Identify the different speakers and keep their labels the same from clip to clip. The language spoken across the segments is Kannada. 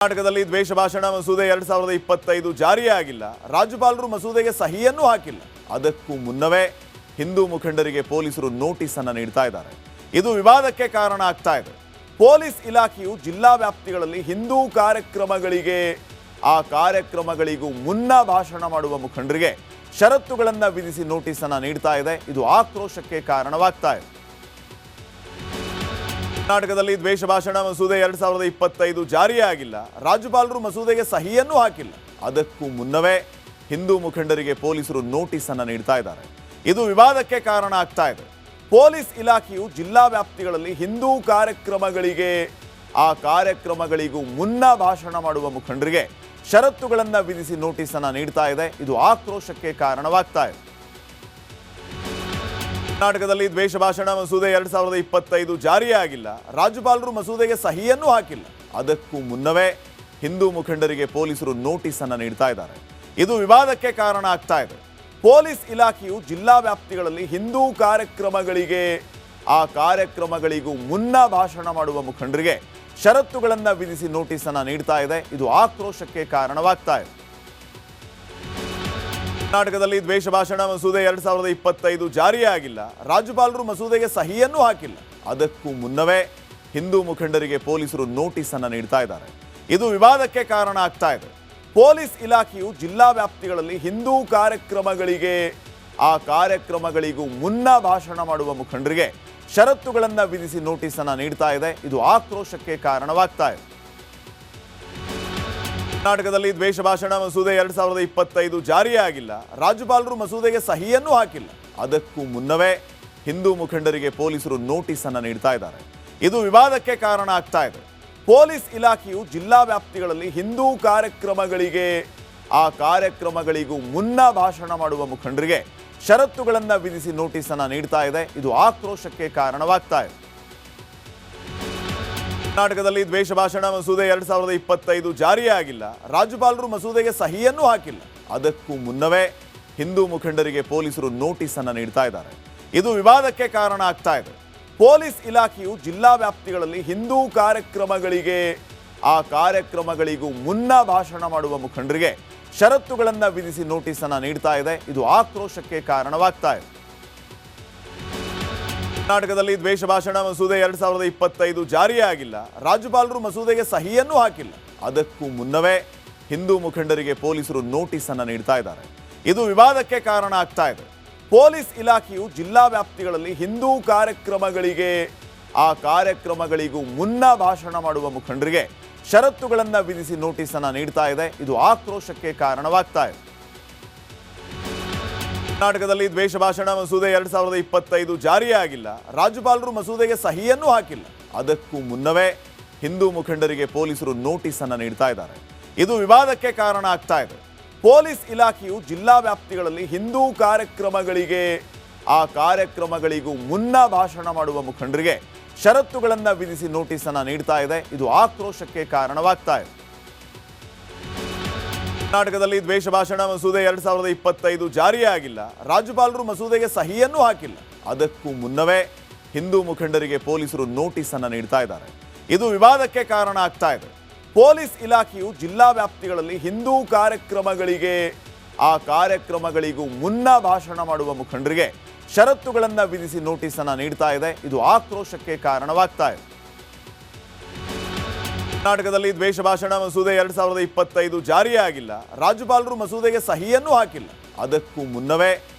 Speaker 1: ಕರ್ನಾಟಕದಲ್ಲಿ ದ್ವೇಷ ಭಾಷಣ ಮಸೂದೆ 2025 ಜಾರಿಯಾಗಿಲ್ಲ. ರಾಜ್ಯಪಾಲರು ಮಸೂದೆಗೆ ಸಹಿಯನ್ನೂ ಹಾಕಿಲ್ಲ. ಅದಕ್ಕೂ ಮುನ್ನವೇ ಹಿಂದೂ ಮುಖಂಡರಿಗೆ ಪೊಲೀಸರು ನೋಟಿಸ್ ಅನ್ನು ನೀಡ್ತಾ ಇದ್ದಾರೆ. ಇದು ವಿವಾದಕ್ಕೆ ಕಾರಣ ಆಗ್ತಾ ಇದೆ. ಪೊಲೀಸ್ ಇಲಾಖೆಯು ಜಿಲ್ಲಾ ವ್ಯಾಪ್ತಿಗಳಲ್ಲಿ ಹಿಂದೂ ಕಾರ್ಯಕ್ರಮಗಳಿಗೂ ಮುನ್ನ ಭಾಷಣ ಮಾಡುವ ಮುಖಂಡರಿಗೆ ಷರತ್ತುಗಳನ್ನು ವಿಧಿಸಿ ನೋಟಿಸ್ ಅನ್ನು ನೀಡ್ತಾ ಇದೆ. ಇದು ಆಕ್ರೋಶಕ್ಕೆ ಕಾರಣವಾಗ್ತಾ ಇದೆ. ಕರ್ನಾಟಕದಲ್ಲಿ ದ್ವೇಷ ಭಾಷಣ ಮಸೂದೆ 2025 ಜಾರಿಯಾಗಿಲ್ಲ. ರಾಜ್ಯಪಾಲರು ಮಸೂದೆಗೆ ಸಹಿಯನ್ನೂ ಹಾಕಿಲ್ಲ. ಅದಕ್ಕೂ ಮುನ್ನವೇ ಹಿಂದೂ ಮುಖಂಡರಿಗೆ ಪೊಲೀಸರು ನೋಟಿಸ್ ಅನ್ನು ನೀಡ್ತಾ ಇದ್ದಾರೆ. ಇದು ವಿವಾದಕ್ಕೆ ಕಾರಣ ಆಗ್ತಾ ಇದೆ. ಪೊಲೀಸ್ ಇಲಾಖೆಯು ಜಿಲ್ಲಾ ವ್ಯಾಪ್ತಿಗಳಲ್ಲಿ ಹಿಂದೂ ಕಾರ್ಯಕ್ರಮಗಳಿಗೂ ಮುನ್ನ ಭಾಷಣ ಮಾಡುವ ಮುಖಂಡರಿಗೆ ಷರತ್ತುಗಳನ್ನು ವಿಧಿಸಿ ನೋಟಿಸ್ ಅನ್ನು ನೀಡ್ತಾ ಇದೆ. ಇದು ಆಕ್ರೋಶಕ್ಕೆ ಕಾರಣವಾಗ್ತಾ ಇದೆ. ಕರ್ನಾಟಕದಲ್ಲಿ ದ್ವೇಷ ಭಾಷಣ ಮಸೂದೆ 2025 ಜಾರಿಯಾಗಿಲ್ಲ. ರಾಜ್ಯಪಾಲರು ಮಸೂದೆಗೆ ಸಹಿಯನ್ನೂ ಹಾಕಿಲ್ಲ. ಅದಕ್ಕೂ ಮುನ್ನವೇ ಹಿಂದೂ ಮುಖಂಡರಿಗೆ ಪೊಲೀಸರು ನೋಟಿಸ್ ಅನ್ನು ನೀಡ್ತಾ ಇದ್ದಾರೆ. ಇದು ವಿವಾದಕ್ಕೆ ಕಾರಣ ಆಗ್ತಾ ಇದೆ. ಪೊಲೀಸ್ ಇಲಾಖೆಯು ಜಿಲ್ಲಾ ವ್ಯಾಪ್ತಿಗಳಲ್ಲಿ ಹಿಂದೂ ಕಾರ್ಯಕ್ರಮಗಳಿಗೂ ಮುನ್ನ ಭಾಷಣ ಮಾಡುವ ಮುಖಂಡರಿಗೆ ಷರತ್ತುಗಳನ್ನು ವಿಧಿಸಿ ನೋಟಿಸ್ ಅನ್ನು ನೀಡ್ತಾ ಇದೆ. ಇದು ಆಕ್ರೋಶಕ್ಕೆ ಕಾರಣವಾಗ್ತಾ ಇದೆ. ಕರ್ನಾಟಕದಲ್ಲಿ ದ್ವೇಷ ಭಾಷಣ ಮಸೂದೆ 2025 ಜಾರಿಯಾಗಿಲ್ಲ. ರಾಜ್ಯಪಾಲರು ಮಸೂದೆಗೆ ಸಹಿಯನ್ನೂ ಹಾಕಿಲ್ಲ. ಅದಕ್ಕೂ ಮುನ್ನವೇ ಹಿಂದೂ ಮುಖಂಡರಿಗೆ ಪೊಲೀಸರು ನೋಟಿಸ್ ಅನ್ನು ನೀಡ್ತಾ ಇದ್ದಾರೆ. ಇದು ವಿವಾದಕ್ಕೆ ಕಾರಣ ಆಗ್ತಾ ಇದೆ. ಪೊಲೀಸ್ ಇಲಾಖೆಯು ಜಿಲ್ಲಾ ವ್ಯಾಪ್ತಿಗಳಲ್ಲಿ ಹಿಂದೂ ಕಾರ್ಯಕ್ರಮಗಳಿಗೂ ಮುನ್ನ ಭಾಷಣ ಮಾಡುವ ಮುಖಂಡರಿಗೆ ಷರತ್ತುಗಳನ್ನು ವಿಧಿಸಿ ನೋಟಿಸ್ ಅನ್ನು ನೀಡ್ತಾ ಇದೆ. ಇದು ಆಕ್ರೋಶಕ್ಕೆ ಕಾರಣವಾಗ್ತಾ ಇದೆ. ಕರ್ನಾಟಕದಲ್ಲಿ ದ್ವೇಷ ಭಾಷಣ ಮಸೂದೆ 2025 ಜಾರಿಯಾಗಿಲ್ಲ. ರಾಜ್ಯಪಾಲರು ಮಸೂದೆಗೆ ಸಹಿಯನ್ನೂ ಹಾಕಿಲ್ಲ. ಅದಕ್ಕೂ ಮುನ್ನವೇ ಹಿಂದೂ ಮುಖಂಡರಿಗೆ ಪೊಲೀಸರು ನೋಟಿಸ್ ಅನ್ನು ನೀಡ್ತಾ ಇದ್ದಾರೆ. ಇದು ವಿವಾದಕ್ಕೆ ಕಾರಣ ಆಗ್ತಾ ಇದೆ. ಪೊಲೀಸ್ ಇಲಾಖೆಯು ಜಿಲ್ಲಾ ವ್ಯಾಪ್ತಿಗಳಲ್ಲಿ ಹಿಂದೂ ಕಾರ್ಯಕ್ರಮಗಳಿಗೂ ಮುನ್ನ ಭಾಷಣ ಮಾಡುವ ಮುಖಂಡರಿಗೆ ಷರತ್ತುಗಳನ್ನು ವಿಧಿಸಿ ನೋಟಿಸ್ ಅನ್ನು ನೀಡ್ತಾ ಇದೆ. ಇದು ಆಕ್ರೋಶಕ್ಕೆ ಕಾರಣವಾಗ್ತಾ ಇದೆ. ಕರ್ನಾಟಕದಲ್ಲಿ ದ್ವೇಷ ಭಾಷಣ ಮಸೂದೆ 2025 ಜಾರಿಯಾಗಿಲ್ಲ. ರಾಜ್ಯಪಾಲರು ಮಸೂದೆಗೆ ಸಹಿಯನ್ನೂ ಹಾಕಿಲ್ಲ. ಅದಕ್ಕೂ ಮುನ್ನವೇ ಹಿಂದೂ ಮುಖಂಡರಿಗೆ ಪೊಲೀಸರು ನೋಟಿಸ್ ಅನ್ನು ನೀಡ್ತಾ ಇದ್ದಾರೆ. ಇದು ವಿವಾದಕ್ಕೆ ಕಾರಣ ಆಗ್ತಾ ಇದೆ. ಪೊಲೀಸ್ ಇಲಾಖೆಯು ಜಿಲ್ಲಾ ವ್ಯಾಪ್ತಿಗಳಲ್ಲಿ ಹಿಂದೂ ಕಾರ್ಯಕ್ರಮಗಳಿಗೂ ಮುನ್ನ ಭಾಷಣ ಮಾಡುವ ಮುಖಂಡರಿಗೆ ಷರತ್ತುಗಳನ್ನು ವಿಧಿಸಿ ನೋಟಿಸ್ ಅನ್ನು ನೀಡ್ತಾ ಇದೆ. ಇದು ಆಕ್ರೋಶಕ್ಕೆ ಕಾರಣವಾಗ್ತಾ ಇದೆ. ಕರ್ನಾಟಕದಲ್ಲಿ ದ್ವೇಷ ಭಾಷಣ ಮಸೂದೆ 2025 ಜಾರಿಯಾಗಿಲ್ಲ. ರಾಜ್ಯಪಾಲರು ಮಸೂದೆಗೆ ಸಹಿಯನ್ನೂ ಹಾಕಿಲ್ಲ. ಅದಕ್ಕೂ ಮುನ್ನವೇ ಹಿಂದೂ ಮುಖಂಡರಿಗೆ ಪೊಲೀಸರು ನೋಟಿಸ್ ಅನ್ನು ನೀಡ್ತಾ ಇದ್ದಾರೆ. ಇದು ವಿವಾದಕ್ಕೆ ಕಾರಣ ಆಗ್ತಾ ಇದೆ. ಪೊಲೀಸ್ ಇಲಾಖೆಯು ಜಿಲ್ಲಾ ವ್ಯಾಪ್ತಿಗಳಲ್ಲಿ ಹಿಂದೂ ಕಾರ್ಯಕ್ರಮಗಳಿಗೂ ಮುನ್ನ ಭಾಷಣ ಮಾಡುವ ಮುಖಂಡರಿಗೆ ಷರತ್ತುಗಳನ್ನು ವಿಧಿಸಿ ನೋಟಿಸ್ ಅನ್ನು ನೀಡ್ತಾ ಇದೆ. ಇದು ಆಕ್ರೋಶಕ್ಕೆ ಕಾರಣವಾಗ್ತಾ ಇದೆ. ಕರ್ನಾಟಕದಲ್ಲಿ ದ್ವೇಷ ಭಾಷಣ ಮಸೂದೆ 2025 ಜಾರಿಯಾಗಿಲ್ಲ. ರಾಜ್ಯಪಾಲರು ಮಸೂದೆಗೆ ಸಹಿಯನ್ನೂ ಹಾಕಿಲ್ಲ. ಅದಕ್ಕೂ ಮುನ್ನವೇ ಹಿಂದೂ ಮುಖಂಡರಿಗೆ ಪೊಲೀಸರು ನೋಟಿಸ್ ಅನ್ನು ನೀಡ್ತಾ ಇದ್ದಾರೆ. ಇದು ವಿವಾದಕ್ಕೆ ಕಾರಣ ಆಗ್ತಾ ಇದೆ. ಪೊಲೀಸ್ ಇಲಾಖೆಯು ಜಿಲ್ಲಾ ವ್ಯಾಪ್ತಿಗಳಲ್ಲಿ ಹಿಂದೂ ಕಾರ್ಯಕ್ರಮಗಳಿಗೂ ಮುನ್ನ ಭಾಷಣ ಮಾಡುವ ಮುಖಂಡರಿಗೆ ಷರತ್ತುಗಳನ್ನು ವಿಧಿಸಿ ನೋಟಿಸ್ ಅನ್ನು ನೀಡ್ತಾ ಇದೆ. ಇದು ಆಕ್ರೋಶಕ್ಕೆ ಕಾರಣವಾಗ್ತಾ ಇದೆ. ಕರ್ನಾಟಕದಲ್ಲಿ ದ್ವೇಷ ಭಾಷಣ ಮಸೂದೆ 2025 ಜಾರಿಯಾಗಿಲ್ಲ. ರಾಜ್ಯಪಾಲರು ಮಸೂದೆಗೆ ಸಹಿಯನ್ನೂ ಹಾಕಿಲ್ಲ. ಅದಕ್ಕೂ ಮುನ್ನವೇ ಹಿಂದೂ ಮುಖಂಡರಿಗೆ ಪೊಲೀಸರು ನೋಟಿಸ್ ಅನ್ನು ನೀಡ್ತಾ ಇದ್ದಾರೆ. ಇದು ವಿವಾದಕ್ಕೆ ಕಾರಣ ಆಗ್ತಾ ಇದೆ. ಪೊಲೀಸ್ ಇಲಾಖೆಯು ಜಿಲ್ಲಾ ವ್ಯಾಪ್ತಿಗಳಲ್ಲಿ ಹಿಂದೂ ಕಾರ್ಯಕ್ರಮಗಳಿಗೂ ಮುನ್ನ ಭಾಷಣ ಮಾಡುವ ಮುಖಂಡರಿಗೆ ಷರತ್ತುಗಳನ್ನು ವಿಧಿಸಿ ನೋಟಿಸ್ ಅನ್ನು ನೀಡ್ತಾ ಇದೆ. ಇದು ಆಕ್ರೋಶಕ್ಕೆ ಕಾರಣವಾಗ್ತಾ ಇದೆ. ಕರ್ನಾಟಕದಲ್ಲಿ ದ್ವೇಷ ಭಾಷಣ ಮಸೂದೆ 2025 ಜಾರಿಯಾಗಿಲ್ಲ. ರಾಜ್ಯಪಾಲರು ಮಸೂದೆಗೆ ಸಹಿಯನ್ನೂ ಹಾಕಿಲ್ಲ. ಅದಕ್ಕೂ ಮುನ್ನವೇ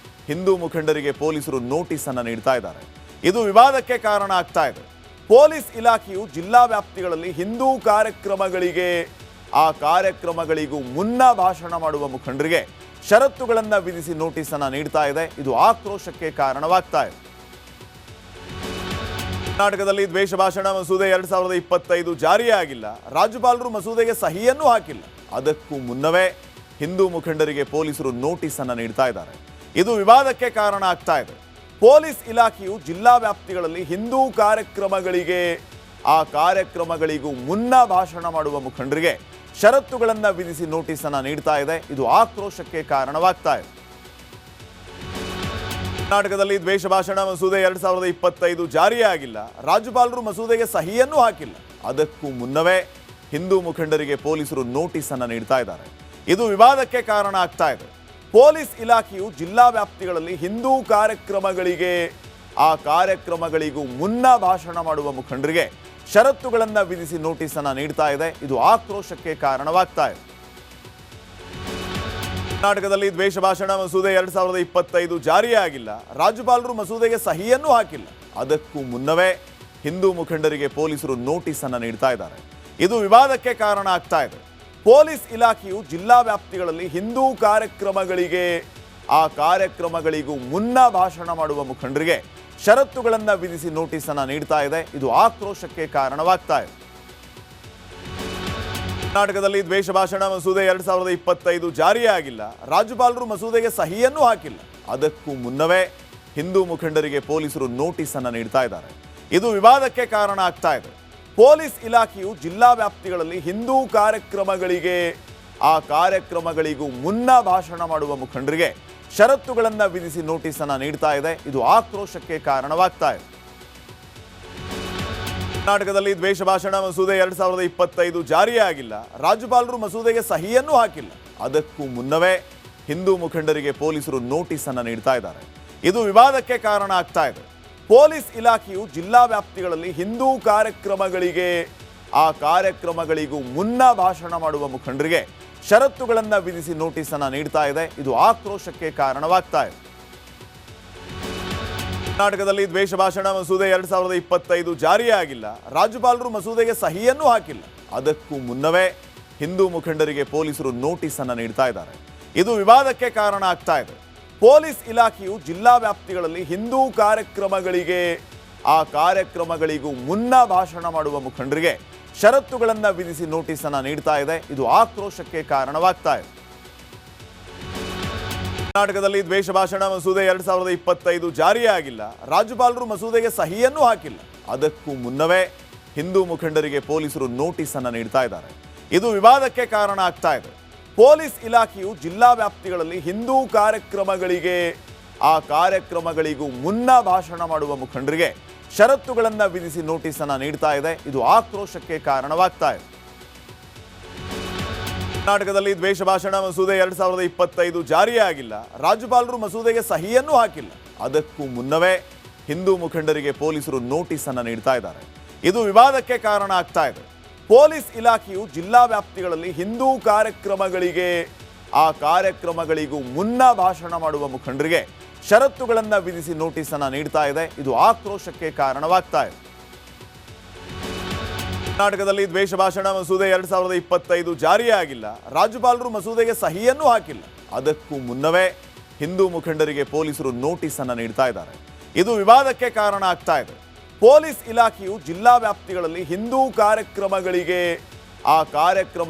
Speaker 1: ಹಿಂದೂ ಮುಖಂಡರಿಗೆ ಪೊಲೀಸರು ನೋಟಿಸ್ ಅನ್ನು ನೀಡ್ತಾ ಇದ್ದಾರೆ. ಇದು ವಿವಾದಕ್ಕೆ ಕಾರಣ ಆಗ್ತಾ ಇದೆ. ಪೊಲೀಸ್ ಇಲಾಖೆಯು ಜಿಲ್ಲಾ ವ್ಯಾಪ್ತಿಗಳಲ್ಲಿ ಹಿಂದೂ ಕಾರ್ಯಕ್ರಮಗಳಿಗೂ ಮುನ್ನ ಭಾಷಣ ಮಾಡುವ ಮುಖಂಡರಿಗೆ ಷರತ್ತುಗಳನ್ನು ವಿಧಿಸಿ ನೋಟಿಸ್ ಅನ್ನು ನೀಡ್ತಾ ಇದೆ. ಇದು ಆಕ್ರೋಶಕ್ಕೆ ಕಾರಣವಾಗ್ತಾ ಇದೆ. ಕರ್ನಾಟಕದಲ್ಲಿ ದ್ವೇಷ ಭಾಷಣ ಮಸೂದೆ 2025 ಜಾರಿಯಾಗಿಲ್ಲ. ರಾಜ್ಯಪಾಲರು ಮಸೂದೆಗೆ ಸಹಿಯನ್ನೂ ಹಾಕಿಲ್ಲ. ಅದಕ್ಕೂ ಮುನ್ನವೇ ಹಿಂದೂ ಮುಖಂಡರಿಗೆ ಪೊಲೀಸರು ನೋಟಿಸ್ ಅನ್ನು ನೀಡ್ತಾ ಇದ್ದಾರೆ. ಇದು ವಿವಾದಕ್ಕೆ ಕಾರಣ ಆಗ್ತಾ ಇದೆ. ಪೊಲೀಸ್ ಇಲಾಖೆಯು ಜಿಲ್ಲಾ ವ್ಯಾಪ್ತಿಗಳಲ್ಲಿ ಹಿಂದೂ ಕಾರ್ಯಕ್ರಮಗಳಿಗೂ ಮುನ್ನ ಭಾಷಣ ಮಾಡುವ ಮುಖಂಡರಿಗೆ ಷರತ್ತುಗಳನ್ನು ವಿಧಿಸಿ ನೋಟಿಸ್ ಅನ್ನು ನೀಡ್ತಾ ಇದೆ. ಇದು ಆಕ್ರೋಶಕ್ಕೆ ಕಾರಣವಾಗ್ತಾ ಇದೆ. ಕರ್ನಾಟಕದಲ್ಲಿ ದ್ವೇಷ ಭಾಷಣ ಮಸೂದೆ 2025 ಜಾರಿಯಾಗಿಲ್ಲ. ರಾಜ್ಯಪಾಲರು ಮಸೂದೆಗೆ ಸಹಿಯನ್ನೂ ಹಾಕಿಲ್ಲ. ಅದಕ್ಕೂ ಮುನ್ನವೇ ಹಿಂದೂ ಮುಖಂಡರಿಗೆ ಪೊಲೀಸರು ನೋಟಿಸ್ ಅನ್ನು ನೀಡ್ತಾ ಇದ್ದಾರೆ. ಇದು ವಿವಾದಕ್ಕೆ ಕಾರಣ ಆಗ್ತಾ ಇದೆ. ಪೊಲೀಸ್ ಇಲಾಖೆಯು ಜಿಲ್ಲಾ ವ್ಯಾಪ್ತಿಗಳಲ್ಲಿ ಹಿಂದೂ ಕಾರ್ಯಕ್ರಮಗಳಿಗೂ ಮುನ್ನ ಭಾಷಣ ಮಾಡುವ ಮುಖಂಡರಿಗೆ ಷರತ್ತುಗಳನ್ನು ವಿಧಿಸಿ ನೋಟಿಸ್ ಅನ್ನು ನೀಡ್ತಾ ಇದೆ. ಇದು ಆಕ್ರೋಶಕ್ಕೆ ಕಾರಣವಾಗ್ತಾ ಇದೆ. ಕರ್ನಾಟಕದಲ್ಲಿ ದ್ವೇಷ ಭಾಷಣ ಮಸೂದೆ 2025 ಜಾರಿಯಾಗಿಲ್ಲ. ರಾಜ್ಯಪಾಲರು ಮಸೂದೆಗೆ ಸಹಿಯನ್ನೂ ಹಾಕಿಲ್ಲ. ಅದಕ್ಕೂ ಮುನ್ನವೇ ಹಿಂದೂ ಮುಖಂಡರಿಗೆ ಪೊಲೀಸರು ನೋಟಿಸ್ ಅನ್ನು ನೀಡ್ತಾ ಇದ್ದಾರೆ. ಇದು ವಿವಾದಕ್ಕೆ ಕಾರಣ ಆಗ್ತಾ ಇದೆ. ಪೊಲೀಸ್ ಇಲಾಖೆಯು ಜಿಲ್ಲಾ ವ್ಯಾಪ್ತಿಗಳಲ್ಲಿ ಹಿಂದೂ ಕಾರ್ಯಕ್ರಮಗಳಿಗೂ ಮುನ್ನ ಭಾಷಣ ಮಾಡುವ ಮುಖಂಡರಿಗೆ ಷರತ್ತುಗಳನ್ನು ವಿಧಿಸಿ ನೋಟಿಸ್ ಅನ್ನು ನೀಡ್ತಾ ಇದೆ. ಇದು ಆಕ್ರೋಶಕ್ಕೆ ಕಾರಣವಾಗ್ತಾ ಇದೆ. ಕರ್ನಾಟಕದಲ್ಲಿ ದ್ವೇಷ ಭಾಷಣ ಮಸೂದೆ 2025 ಜಾರಿಯಾಗಿಲ್ಲ. ರಾಜ್ಯಪಾಲರು ಮಸೂದೆಗೆ ಸಹಿಯನ್ನೂ ಹಾಕಿಲ್ಲ. ಅದಕ್ಕೂ ಮುನ್ನವೇ ಹಿಂದೂ ಮುಖಂಡರಿಗೆ ಪೊಲೀಸರು ನೋಟಿಸ್ ಅನ್ನು ನೀಡ್ತಾ ಇದ್ದಾರೆ. ಇದು ವಿವಾದಕ್ಕೆ ಕಾರಣ ಆಗ್ತಾ ಇದೆ. ಪೊಲೀಸ್ ಇಲಾಖೆಯು ಜಿಲ್ಲಾ ವ್ಯಾಪ್ತಿಗಳಲ್ಲಿ ಹಿಂದೂ ಕಾರ್ಯಕ್ರಮಗಳಿಗೂ ಮುನ್ನ ಭಾಷಣ ಮಾಡುವ ಮುಖಂಡರಿಗೆ ಷರತ್ತುಗಳನ್ನು ವಿಧಿಸಿ ನೋಟಿಸ್ ಅನ್ನು ನೀಡ್ತಾ ಇದೆ. ಇದು ಆಕ್ರೋಶಕ್ಕೆ ಕಾರಣವಾಗ್ತಾ ಇದೆ. ಕರ್ನಾಟಕದಲ್ಲಿ ದ್ವೇಷ ಭಾಷಣ ಮಸೂದೆ 2025 ಜಾರಿಯಾಗಿಲ್ಲ. ರಾಜ್ಯಪಾಲರು ಮಸೂದೆಗೆ ಸಹಿಯನ್ನೂ ಹಾಕಿಲ್ಲ. ಅದಕ್ಕೂ ಮುನ್ನವೇ ಹಿಂದೂ ಮುಖಂಡರಿಗೆ ಪೊಲೀಸರು ನೋಟಿಸ್ ಅನ್ನು ನೀಡ್ತಾ ಇದ್ದಾರೆ. ಇದು ವಿವಾದಕ್ಕೆ ಕಾರಣ ಆಗ್ತಾ ಇದೆ. ಪೊಲೀಸ್ ಇಲಾಖೆಯು ಜಿಲ್ಲಾ ವ್ಯಾಪ್ತಿಗಳಲ್ಲಿ ಹಿಂದೂ ಕಾರ್ಯಕ್ರಮಗಳಿಗೂ ಮುನ್ನ ಭಾಷಣ ಮಾಡುವ ಮುಖಂಡರಿಗೆ ಷರತ್ತುಗಳನ್ನು ವಿಧಿಸಿ ನೋಟಿಸ್ ಅನ್ನು ನೀಡ್ತಾ ಇದೆ. ಇದು ಆಕ್ರೋಶಕ್ಕೆ ಕಾರಣವಾಗ್ತಾ ಇದೆ. ಕರ್ನಾಟಕದಲ್ಲಿ ದ್ವೇಷ ಭಾಷಣ ಮಸೂದೆ 2025 ಜಾರಿಯಾಗಿಲ್ಲ. ರಾಜ್ಯಪಾಲರು ಮಸೂದೆಗೆ ಸಹಿಯನ್ನೂ ಹಾಕಿಲ್ಲ. ಅದಕ್ಕೂ ಮುನ್ನವೇ ಹಿಂದೂ ಮುಖಂಡರಿಗೆ ಪೊಲೀಸರು ನೋಟಿಸ್ ಅನ್ನು ನೀಡ್ತಾ ಇದ್ದಾರೆ. ಇದು ವಿವಾದಕ್ಕೆ ಕಾರಣ ಆಗ್ತಾ ಇದೆ. ಪೊಲೀಸ್ ಇಲಾಖೆಯು ಜಿಲ್ಲಾ ವ್ಯಾಪ್ತಿಗಳಲ್ಲಿ ಹಿಂದೂ ಕಾರ್ಯಕ್ರಮಗಳಿಗೂ ಮುನ್ನ ಭಾಷಣ ಮಾಡುವ ಮುಖಂಡರಿಗೆ ಷರತ್ತುಗಳನ್ನು ವಿಧಿಸಿ ನೋಟಿಸ್ ಅನ್ನು ನೀಡ್ತಾ ಇದೆ. ಇದು ಆಕ್ರೋಶಕ್ಕೆ ಕಾರಣವಾಗ್ತಾ ಇದೆ. ಕರ್ನಾಟಕದಲ್ಲಿ ದ್ವೇಷ ಭಾಷಣ ಮಸೂದೆ 2025 ಜಾರಿಯಾಗಿಲ್ಲ. ರಾಜ್ಯಪಾಲರು ಮಸೂದೆಗೆ ಸಹಿಯನ್ನೂ ಹಾಕಿಲ್ಲ. ಅದಕ್ಕೂ ಮುನ್ನವೇ ಹಿಂದೂ ಮುಖಂಡರಿಗೆ ಪೊಲೀಸರು ನೋಟಿಸ್ ಅನ್ನು ನೀಡ್ತಾ ಇದ್ದಾರೆ. ಇದು ವಿವಾದಕ್ಕೆ ಕಾರಣ ಆಗ್ತಾ ಇದೆ. ಪೊಲೀಸ್ ಇಲಾಖೆಯು ಜಿಲ್ಲಾ ವ್ಯಾಪ್ತಿಗಳಲ್ಲಿ ಹಿಂದೂ ಕಾರ್ಯಕ್ರಮಗಳಿಗೂ ಮುನ್ನ ಭಾಷಣ ಮಾಡುವ ಮುಖಂಡರಿಗೆ ಷರತ್ತುಗಳನ್ನು ವಿಧಿಸಿ ನೋಟಿಸ್ ಅನ್ನು ನೀಡ್ತಾ ಇದೆ. ಇದು ಆಕ್ರೋಶಕ್ಕೆ ಕಾರಣವಾಗ್ತಾ ಇದೆ. ಕರ್ನಾಟಕದಲ್ಲಿ ದ್ವೇಷ ಭಾಷಣ ಮಸೂದೆ 2025 ಜಾರಿಯಾಗಿಲ್ಲ. ರಾಜ್ಯಪಾಲರು ಮಸೂದೆಗೆ ಸಹಿಯನ್ನೂ ಹಾಕಿಲ್ಲ. ಅದಕ್ಕೂ ಮುನ್ನವೇ ಹಿಂದೂ ಮುಖಂಡರಿಗೆ ಪೊಲೀಸರು ನೋಟಿಸ್ ಅನ್ನು ನೀಡ್ತಾ ಇದ್ದಾರೆ. ಇದು ವಿವಾದಕ್ಕೆ ಕಾರಣ ಆಗ್ತಾ ಇದೆ. ಪೊಲೀಸ್ ಇಲಾಖೆಯು ಜಿಲ್ಲಾ ವ್ಯಾಪ್ತಿಗಳಲ್ಲಿ ಹಿಂದೂ ಕಾರ್ಯಕ್ರಮಗಳಿಗೂ ಮುನ್ನ ಭಾಷಣ ಮಾಡುವ ಮುಖಂಡರಿಗೆ ಷರತ್ತುಗಳನ್ನು ವಿಧಿಸಿ ನೋಟಿಸ್ ಅನ್ನು ನೀಡ್ತಾ ಇದೆ. ಇದು ಆಕ್ರೋಶಕ್ಕೆ ಕಾರಣವಾಗ್ತಾ ಇದೆ. ಕರ್ನಾಟಕದಲ್ಲಿ ದ್ವೇಷ ಭಾಷಣ ಮಸೂದೆ 2025 ಜಾರಿಯಾಗಿಲ್ಲ. ರಾಜ್ಯಪಾಲರು ಮಸೂದೆಗೆ ಸಹಿಯನ್ನೂ ಹಾಕಿಲ್ಲ. ಅದಕ್ಕೂ ಮುನ್ನವೇ ಹಿಂದೂ ಮುಖಂಡರಿಗೆ ಪೊಲೀಸರು ನೋಟಿಸ್ ಅನ್ನು ನೀಡ್ತಾ ಇದ್ದಾರೆ. ಇದು ವಿವಾದಕ್ಕೆ ಕಾರಣ ಆಗ್ತಾ ಇದೆ. ಪೊಲೀಸ್ ಇಲಾಖೆಯು ಜಿಲ್ಲಾ ವ್ಯಾಪ್ತಿಗಳಲ್ಲಿ ಹಿಂದೂ ಕಾರ್ಯಕ್ರಮ